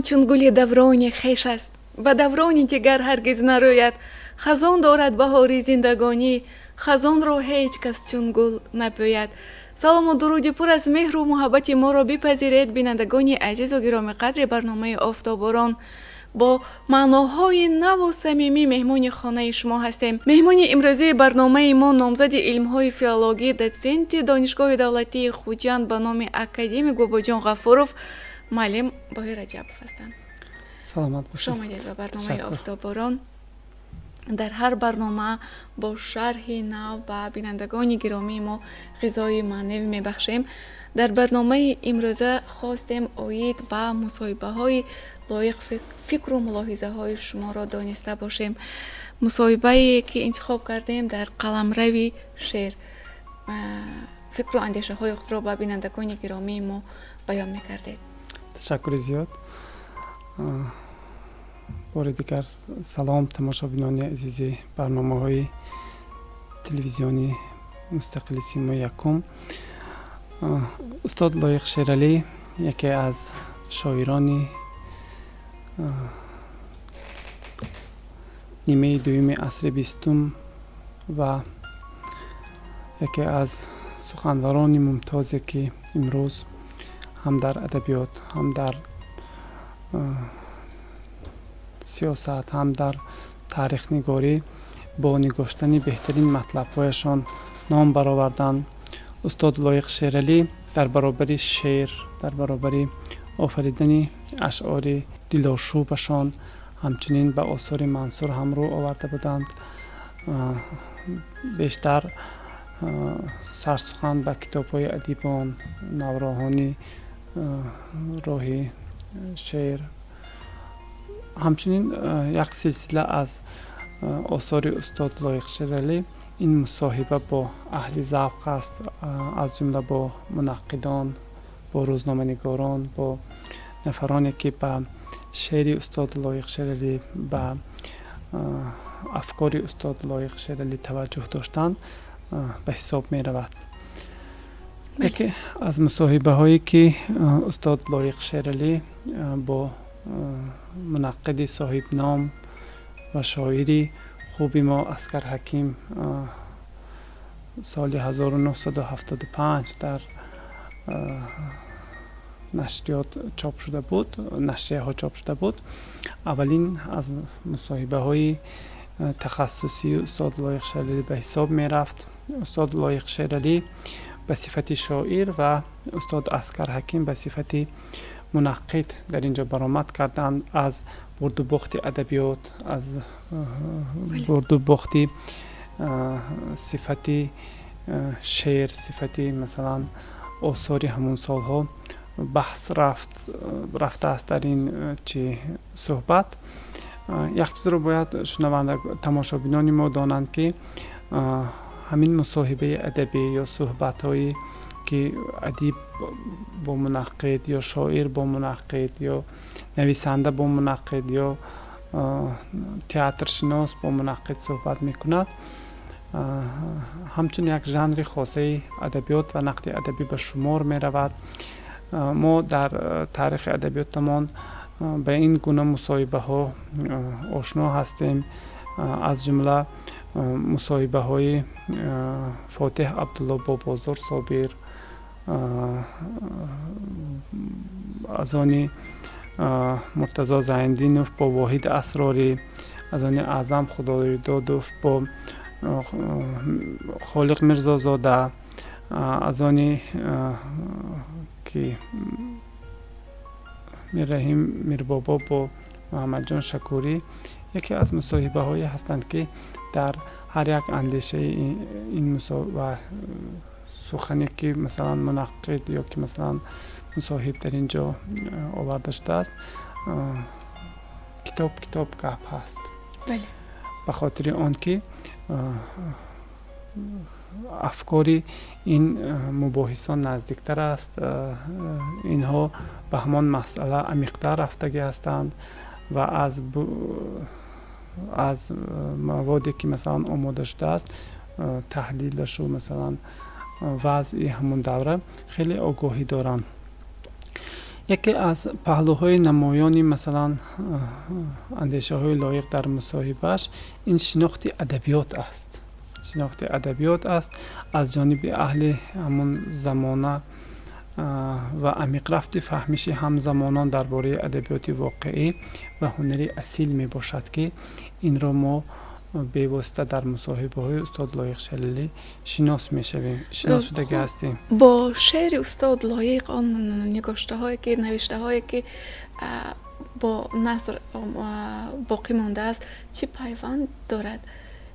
من چون گل دوران خویش است، به دورانی دیگر هرگز نروید. خزان دارد بهاری زندگانی، خزان را هیچ کس چون گل نپوید. سلام و درودی پر از مهر و محبت ما را بپذیرید بینندگان عزیز و گرامی قدر برنامه آفتاباران. با معناهای نو و صمیمی مهمان خانه شما هستیم. مهمان امروزی برنامه ما نامزد علم‌های فیلولوژی دوسنت دانشگاه دولتی خوجند به نام اکادمی گوباجان غفورов معلم باقی رجب هستند. سلامت باشید. شما به برنامه آفتاباران. در هر برنامه با شرح نو به بینندگان گرامی ما غذای معنوی میبخشیم. در برنامه امروزه خواستیم اوید به مصاحبه های لایق فکر و ملاحظه های شما را دانسته باشیم. مصاحبه که انتخاب کردیم در قلمرو شعر، فکر و اندیشه های خود را به بینندگان گرامی ما بیان میکردید. تشکر زیاد. بار دیگر سلام تماشابینان عزیز برنامه های تلویزیونی مستقل سیما یکم. استاد لایق شیرعلی یکی از شاعران نیمه دوم عصر بیستم و یکی از سخنوران ممتازی که امروز هم در ادبیات هم در سیاست هم در تاریخ نگاری با نگاشتن بهترین مطلب‌هایشان نام برآوردند. استاد لایق شیرعلی در برابر شعر، در برابر آفریدن اشعار دلاشوبشان همچنین به آثار منثور هم رو آورده بودند. بیشتر سرسخن به کتاب‌های ادیبان، نوراهانی، راه شعر، همچنین یک سلسله از آثار استاد لایق شیرعلی این مصاحبه با اهل ذوق است، از جمله با منقدان، با روزنامه‌نگاران، با نفرانی که به شعر استاد لایق شیرعلی، به افکار استاد لایق شیرعلی توجه داشتند به حساب می رود. یکی از مصاحبه هایی که استاد لایق شیرعلی با منقد صاحب نام و شاعری خوبی ما اسکر حکیم سال 1975 در نشریات چاپ شده بود، نشریه ها چاپ شده بود. اولین از مصاحبه های تخصصی استاد لایق شیرعلی به حساب می رفت. استاد لایق شیرعلی به صفت شاعر و استاد اسکر حکیم به صفت منقد در اینجا برآمد کردند. از برد و باخت ادبیات، از برد و باخت صفت شعر، صفت مثلا آثار همون سالها بحث رفته است در این چه صحبت. یک چیز رو باید شنونده تماشابینان ما دانند که همین مصاحبه ادبی یا صحبت هایی که ادیب با منقد یا شاعر با منقد یا نویسنده با منقد یا تئاتر شناس با منقد صحبت میکند، همچون یک ژانر خاصه ادبیات و نقد ادبی به شمار می رود. ما در تاریخ ادبیاتمان به این گونه مصاحبه ها آشنا هستیم، از جمله مصاحبه های فاتح عبدالله با بازار صابر، از آن مرتضی زیندینوف با واحد اسراری، از آن اعظم خدادادوف با خالق میرزازاده، از آن که میررحیم میربابا با محمد جان شکوری. یکی از مصاحبه هایی هستند که در هر یک اندیشه این مصاحبه سخنی که مثلا منقد یا که مثلا مصاحب در اینجا آورده شده است کتاب گپ هست. بله. به خاطر آن که افکاری این مباحثان نزدیکتر است، اینها به همان مسئله عمیق‌تر رفتگی هستند و از موادی که مثلا آماده شده است تحلیلش و مثلا وضعی همون دوره خیلی آگاهی دارند. یکی از پهلوهای نمایانی مثلا اندیشه های لایق در مصاحبهش این شناخت ادبیات است. شناخت ادبیات است از جانب اهل همون زمانه و عمیق رفت فهمیش همزمانان درباره ادبیات واقعی و هنری اصیل می باشد که این را ما به واسطه در مصاحبه های استاد لایق شلیلی شناس می شویم، شناس شدگی هستیم. با شعر استاد لایق، آن نگاشته هایی که نوشته هایی که با نثر باقی مانده است چی پیوند دارد؟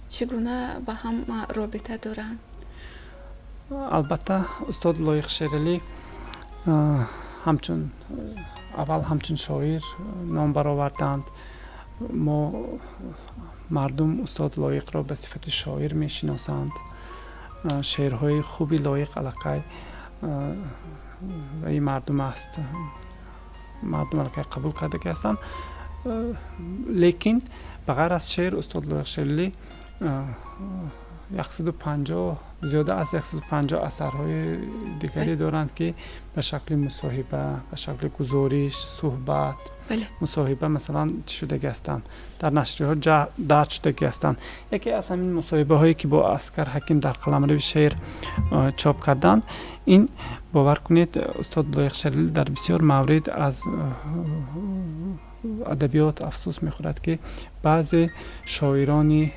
چگونه با هم رابطه دارند؟ البته استاد لایق شلیلی همچون اول همچون شاعر نام برآوردند. ما مردم استاد لایق را به صفت شاعر می شناسند. شعرهای خوبی لایق علاقه و این مردم است، مردم علاقه قبول کرده که هستند. لیکن بغیر از شعر استاد لایق شلیلی 150 زیاده از 150 اثرهای دیگری دارند که به شکل مصاحبه، به شکل گزارش، صحبت، مصاحبه مثلا شده هستند، در نشریات درج شده هستند. یکی از همین مصاحبه هایی که با اسکر حکیم در قلمرو شعر چاپ کردند، این باور کنید استاد لایق شلیلی در بسیار موارد از ادبیات افسوس می‌خورد که بعضی شاعرانی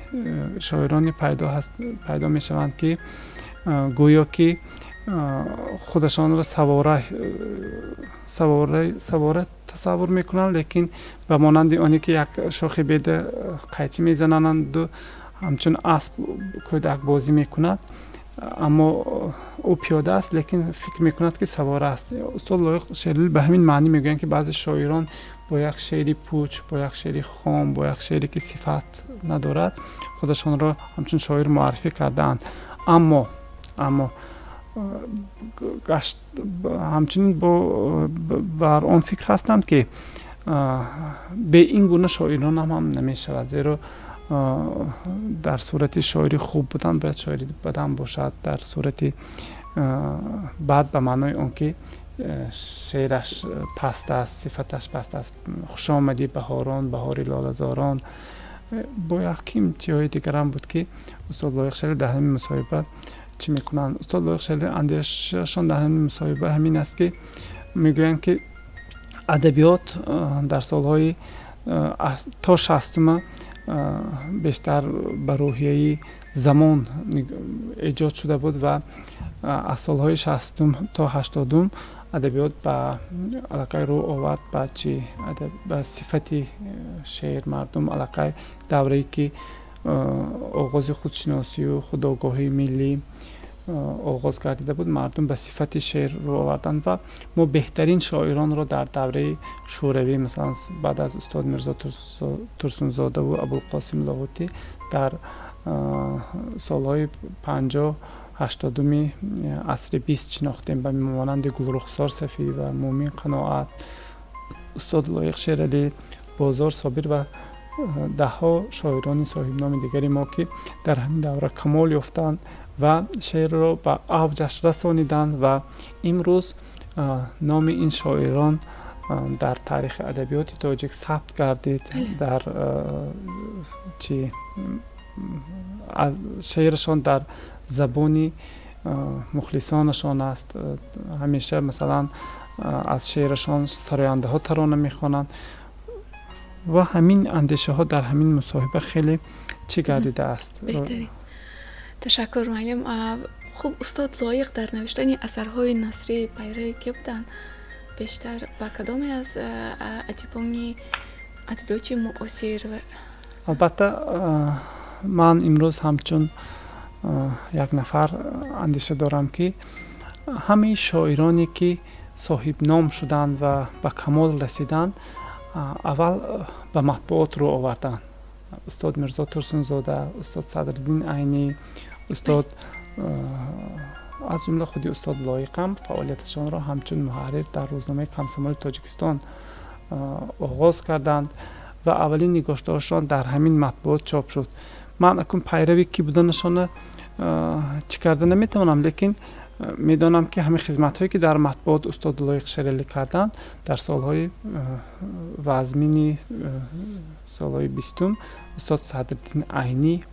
پیدا می‌شوند که گویا که خودشان را سواره تصور میکنند، لیکن به مانند آنی که یک شاخ بید قیچی میزنند و همچون اسب کودک بازی میکند، اما او پیاده است لیکن فکر میکند که سواره است. استاد لایق شلیلی به همین معنی میگویند که بعضی شاعران با یک شعری پوچ، با یک شعری خام، با یک شعری که صفت ندارد خودشان را همچون شاعر معرفی کردند. اما همچنین بر آن فکر هستند که به این گونه شاعران هم نمی شود، زیرا در صورت شاعری خوب بودن باید شاعری بدن باشد، در صورت بعد به معنای اون که شعرش پست است، صفتش پست است. خوش آمدی بهاران، بهاری لاله‌زاران، با یکیم چیزهای دیگر هم بود که استاد لایق شلیلی در همین مصاحبه چی میکنند. استاد لایق شلیلی اندیشه‌شان در همین مصاحبه همین است که میگویند که ادبیات در سالهای تا 60 بیشتر به روحیه زمان ایجاد شده بود و از سالهای 60 تا 80 ادبیات به علاقه رو آورد به صفت شعر. مردم علاقه دوره‌ای که آغاز خودشناسی و خودآگاهی ملی آغاز گردیده بود، مردم به صفت شعر رو آوردند و ما بهترین شاعران رو در دوره شوروی مثلا بعد از استاد میرزا ترسونزاده و ابوالقاسم لاهوتی در سالهای 50 80 عصر 20 شناختیم، به مانند گلرخسار صفی و مومین قناعت، استاد لایق شلیلی، بازار صابر و ده ها شاعران صاحب نام دیگری ما که در همین دوره کمال یافتند و شعر را به اوجش رسانیدند و امروز نام این شاعران در تاریخ ادبیات تاجیک ثبت گردید. در شعرشان در زبانی مخلصانشان است. همیشه مثلا از شعرشان سراینده ها ترانه میخوانند و همین اندیشه ها در همین مصاحبه خیلی چی گردیده است. بهترین. تشکر معلم. خوب استاد لایق در نوشتن اثرهای نثری پیرو که بودن؟ بیشتر با کدامی از ادیبان ادبیات معاصر؟ البته من امروز همچون یک نفر اندیشه دارم که همه شاعرانی که صاحب نام شدند و به کمال رسیدند اول به مطبوعات رو آوردن. استاد میرزا ترسونزاده، استاد صدرالدین عینی، استاد از جمله خودی استاد لایق هم فعالیتشان را همچون محرر در روزنامه کمسمال تاجیکستان آغاز کردند و اولین نگاشته‌هاشان در همین مطبوعات چاپ شد. من اکنون پیروی کی بودنشان چی کرده نمیتونم، لیکن میدانم که همه خدمت هایی که در مطبوعات استاد لایق شریلی کردند در سالهای وزمینی سالهای 20 استاد صدرالدین عینی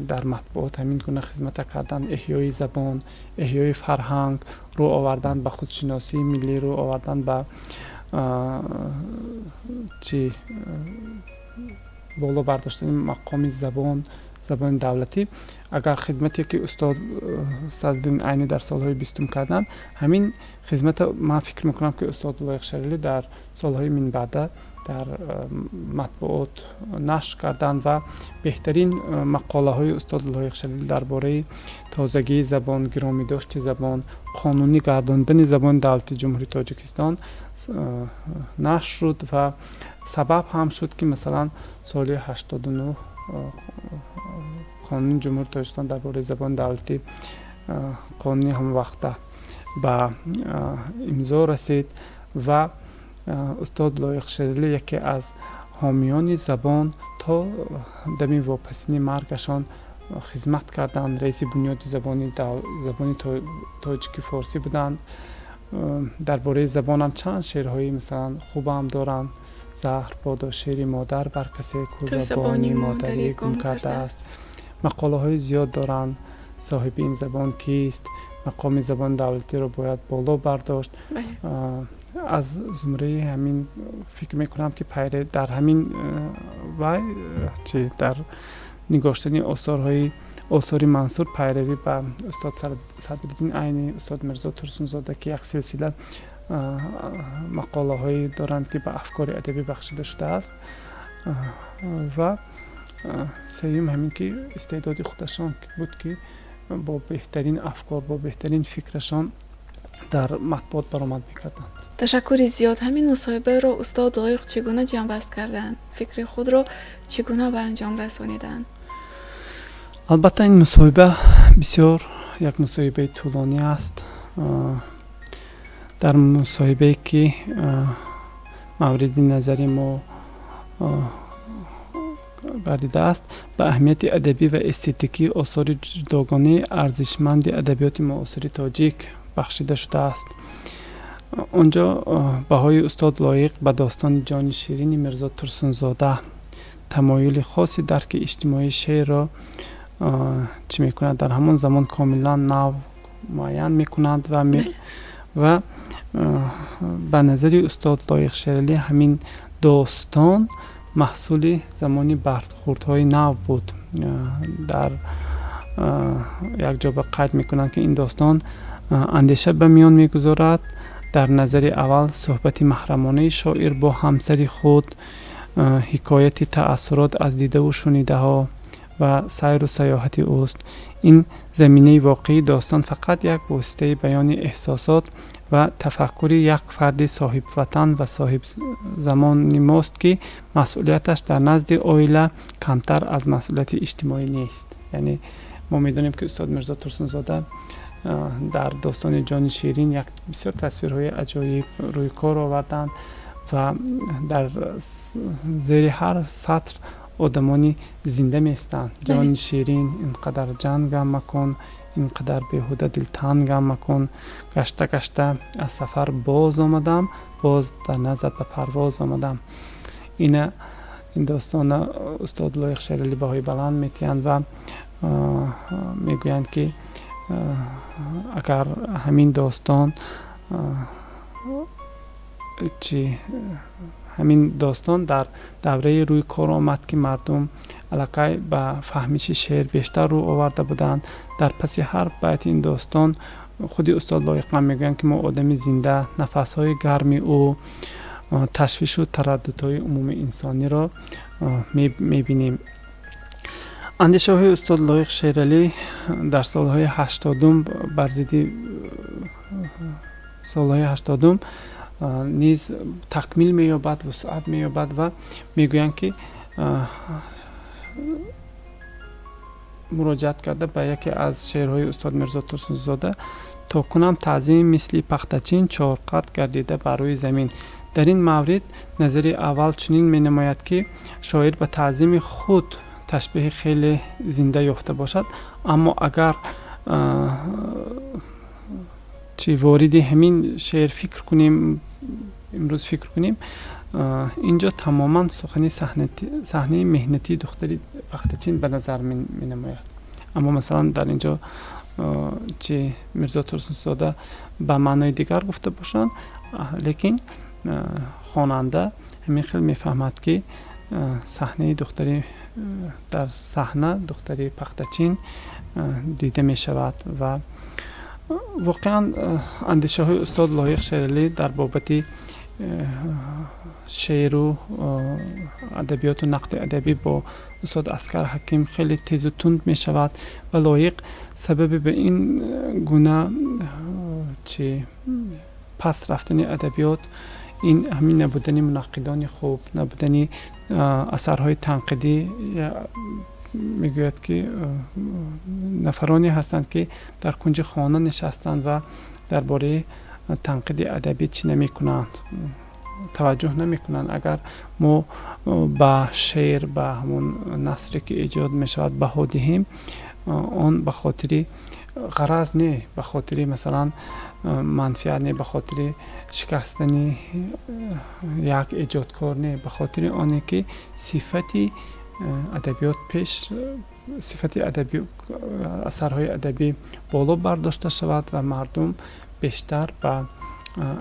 در مطبوعات همین گونه خدمت کردند. احیای زبان، احیای فرهنگ، رو آوردن به خودشناسی ملی، رو آوردن به بالا برداشتن مقام زبان دولتی. اگر خدمتی که استاد صدرالدین عینی در سالهای 20 کردند، همین خدمت من فکر میکنم که استاد لایق شریلی در سالهای من بعد در مطبوعات نشر کردند و بهترین مقاله های استاد لایق شریلی درباره تازگی زبان، گرامی داشت زبان، قانونی گرداندن زبان دولتی جمهوری تاجیکستان نشر شد و سبب هم شد که مثلا سال 89 قانون جمهوری تاجیکستان درباره زبان دولتی قانونی هم وقته به امضا رسید و استاد لایق شریلی یکی از حامیان زبان تا دمی واپسین مرگشان خدمت کردند. رئیس بنیاد زبانی تاجیکی فارسی بودند. درباره زبان هم چند شعرهایی مثلا خوب هم دارند. زهر بادا شعر مادر بر کسی که زبانی مادری گم کرده است. مقاله های زیاد دارند. صاحب این زبان کیست؟ مقام زبان دولتی رو باید بالا برداشت. از زمره همین فکر میکنم که پیره در همین و در نگاشتن آثاری منصور پیروی به استاد صدرالدین عینی، استاد مرزا ترسونزاده که یک سلسله مقاله هایی دارند که به افکار ادبی بخشیده شده است و سوم همین که استعداد خودشان بود که با بهترین افکار، با بهترین فکرشان در مطبوعات برآمد میکردند. تشکر زیاد. همین مصاحبه را استاد لایق چگونه جمع‌بست کردند؟ فکر خود را چگونه به انجام رسانیدند؟ البته این مصاحبه بسیار یک مصاحبه طولانی است. در مصاحبه که مورد نظری ما گردیده است به اهمیت ادبی و استتیکی آثار جداگانه ارزشمند ادبیات معاصر تاجیک بخشیده شده است. آنجا بهای استاد لایق به داستان جان شیرین مرزا ترسونزاده تمایل خاصی درک اجتماعی شعر را چی میکند در همون زمان کاملا نو معین میکند و به نظر استاد لایق شریلی همین داستان محصول زمانی برخوردهای نو بود. در یک جا به قید میکنند که این داستان اندیشه به میان میگذارد. در نظر اول صحبت محرمانه شاعر با همسر خود، حکایت تأثیرات از دیده و شنیده ها و سیر و سیاحت اوست. این زمینه واقعی داستان فقط یک واسطه بیان احساسات و تفکر یک فرد صاحب وطن و صاحب زمان ماست که مسئولیتش در نزد عائله کمتر از مسئولیت اجتماعی نیست. یعنی ما میدونیم که استاد مرزا ترسونزاده در داستان جان شیرین یک بسیار تصویرهای عجایب روی کار آوردند و در زیر هر سطر آدمانی زنده میستند. جان شیرین اینقدر جنگم مکن، اینقدر بیهوده دلتنگم مکن، گشته گشته از سفر باز آمدم، باز در نزد به پرواز آمدم. این داستان استاد لایق شریلی بهای بلند میتیند و میگویند که اگر همین داستان در دوره روی کار آمد که مردم علاقه به فهمیش شعر بیشتر رو آورده بودند، در پس هر بیت این داستان خودی استاد لایق هم میگویند که ما آدم زنده نفسهای گرمی او تشویش و ترددهای عموم انسانی را میبینیم. اندیشه های استاد لایق شریلی در سالهای 80 برزیدی سالهای 80 نیز تکمیل می‌یابد و سرعت می‌یابد و میگویند که مراجعت کرده به یکی از شعرهای استاد مرزا ترسونزاده تا کنم تعظیم مثل پختچین چهار قد گردیده بر روی زمین. در این مورد نظر اول چنین می‌نماید که شاعر به تعظیم خود تشبیه خیلی زنده یافته باشد، اما اگر چی وارد همین شعر فکر کنیم، امروز فکر کنیم، اینجا تماما سخنی صحنه مهنتی دختری پختچین به نظر می نماید. اما مثلا در اینجا چی میرزا ترسون زاده به معنای دیگر گفته باشند، لیکن خواننده همین خیلی میفهمد که صحنه دختری در صحنه دختری پختچین دیده می شود. و واقعا اندیشه های استاد لایق شیرالی در بابت شعر و ادبیات و نقد ادبی با استاد عسکر حکیم خیلی تیز و تند می شود و لایق سبب به این گونه چی پس رفتن ادبیات، این همین نبودن منقدان خوب، نبودن اثرهای تنقیدی، میگوید که نفرانی هستند که در کنج خانه نشستند و درباره تنقید ادبی چی نمی کنند، توجه نمی کنند. اگر ما با شعر، با همون نثری که ایجاد می شود بها دهیم، آن به خاطر غرض نه، به خاطر مثلا منفعت نه، به خاطر شکستن یک ایجادکار نه، به خاطر آنه که صفتی ادبیات پیش، صفت ادبی، اثرهای ادبی بالا برداشته شود و مردم بیشتر به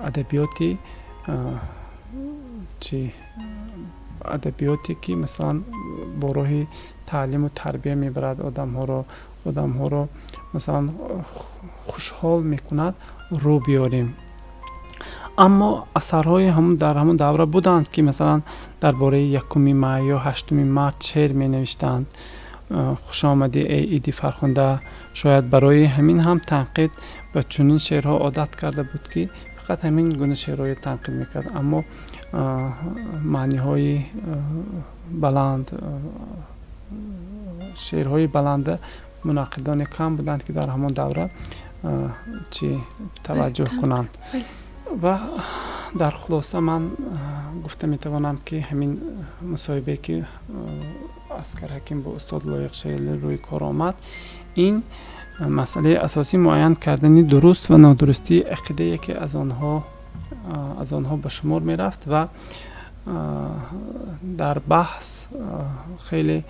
ادبیاتی ادبیاتی که مثلا با راه تعلیم و تربیه میبرد آدم ها رو مثلا خوشحال میکند رو بیاریم. اما اثرهای همون در همون دوره بودند که مثلا درباره 1 می یا 8 مارس شعر می نوشتند. خوش آمدی ای ایدی فرخنده، شاید برای همین هم تنقید به چنین شعرها عادت کرده بود که فقط همین گونه شعرهای تنقید میکرد، اما معنی های بلند، شعرهای بلند منقدان کم بودند که در همون دوره چی توجه کنند. و در خلاصه من گفته میتوانم که همین مصاحبه که عسکر حکیم با استاد لایق شیرالی روی کار آمد، این مسئله اساسی معین کردن درست و نادرستی عقیده که از آنها به شمار می رفت و در بحث خیلی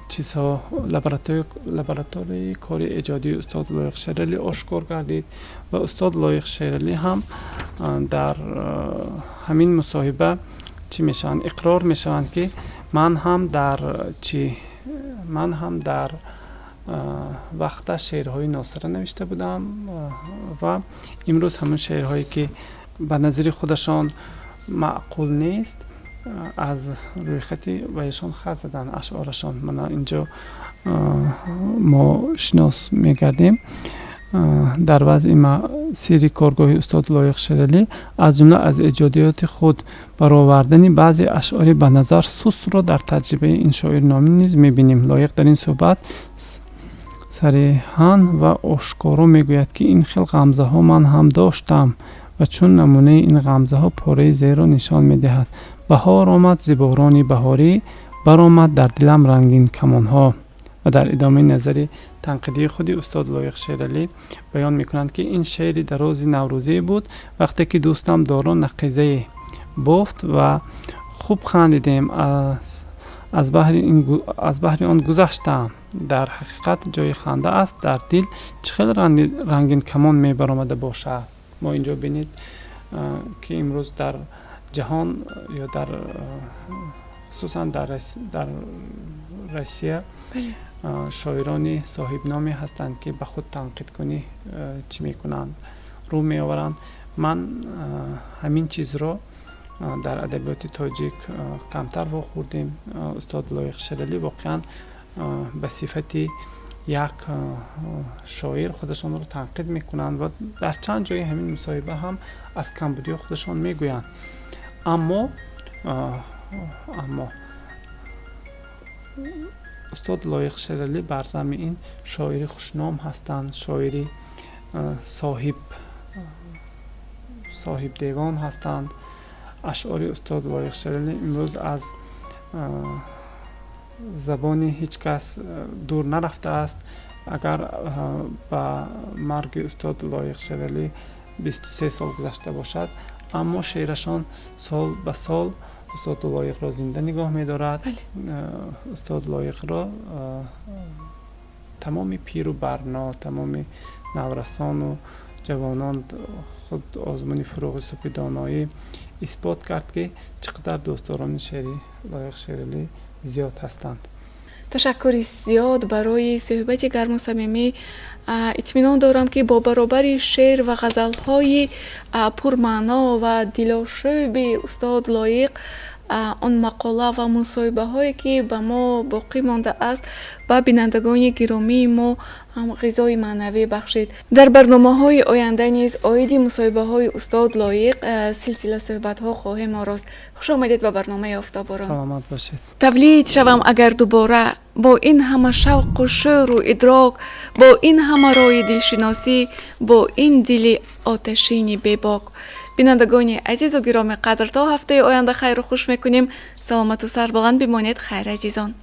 چیزها لابراتوری کار ایجادی استاد لایق شیرالی آشکار گردید و استاد لایق شیرالی هم در همین مصاحبه چی میشن اقرار میشوند که من هم در وقت شعرهای ناصر نوشته بودم و امروز همون شعرهایی که به نظر خودشان معقول نیست از روی خطی و ایشان خط زدن اشعارشان. من اینجا ما شناس میگردیم در وضع سیری کارگاه استاد لایق شیرالی، از جمله از ایجادیات خود برآوردن بعضی اشعار به نظر سست را در تجربه این شاعر نامی نیز میبینیم. لایق در این صحبت صریحاً و آشکارا میگوید که این خیل غمزه ها من هم داشتم و چون نمونه این غمزه ها پاره زیرا نشان میدهد. بهار آمد ز باران بهاری، برآمد در دلم رنگین کمان ها. و در ادامه نظری تنقیدی خودی استاد لایق شیرالی بیان میکنند که این شعری در روز نوروزی بود، وقتی که دوستم دارا نقیزه بافت و خوب خندیدیم، از بحر آن گذشتم. در حقیقت جای خنده است، در دل چه رنگین کمان می برآمده باشد. ما اینجا بینید که امروز در جهان یا در خصوصا در روسیه شاعرانی صاحب نامی هستند که به خود تنقید کنی چی میکنند، رو می آورند. من همین چیز رو در ادبیات تاجیک کمتر واخوردیم. استاد لایق شیرالی واقعا به صفت یک شاعر خودشان رو تنقید میکنند و در چند جای همین مصاحبه هم از کمبودی خودشان میگویند. اما استاد لایق شیرالی بر ضمن این شاعری خوشنام هستند، شاعری صاحب دیوان هستند. اشعار استاد لایق شیرالی امروز از زبان هیچ کس دور نرفته است агар ба марги устод лоиқ шералӣ 23 сол гузашта бошад, аммо шеърашон сол ба сол устод лоиқро зинда нигоҳ медорад. устод лоиқро тамоми пиру барно, тамоми наврасону ҷавонон худ озмуни фуруғи субҳи доноӣ исбот кард ки чӣ қадар дӯстдорони шеъри лоиқ шералӣ зиёд ҳастанд. ташаккури зиёд барои суҳбати гарму самимӣ. итминон дорам ки бо баробари шеър ва ғазалҳои пурмаъно ва дилошӯби устод лоиқ, он мақола ва мусоҳибаҳое ки ба мо боқӣ мондааст ба бинандагони гиромии мо ғизои маънавӣ бахшид. дар барномаҳои оянда низ оиди мусоҳибаҳои устод лоиқ силсила суҳбатҳо хоҳем орост. хуш омадед ба барномаи Офтоборон. саломат бошед. тавлид шавам агар дубора бо ин ҳама шавқу шӯру идрок, бо ин ҳама роҳи дилшиносӣ, бо ин дили оташини бебок. бинандагони азизу гироми қадр, то ҳафтаи оянда хайру хуш мекунем. саломату сарбаланд бимонед. хайр азизон.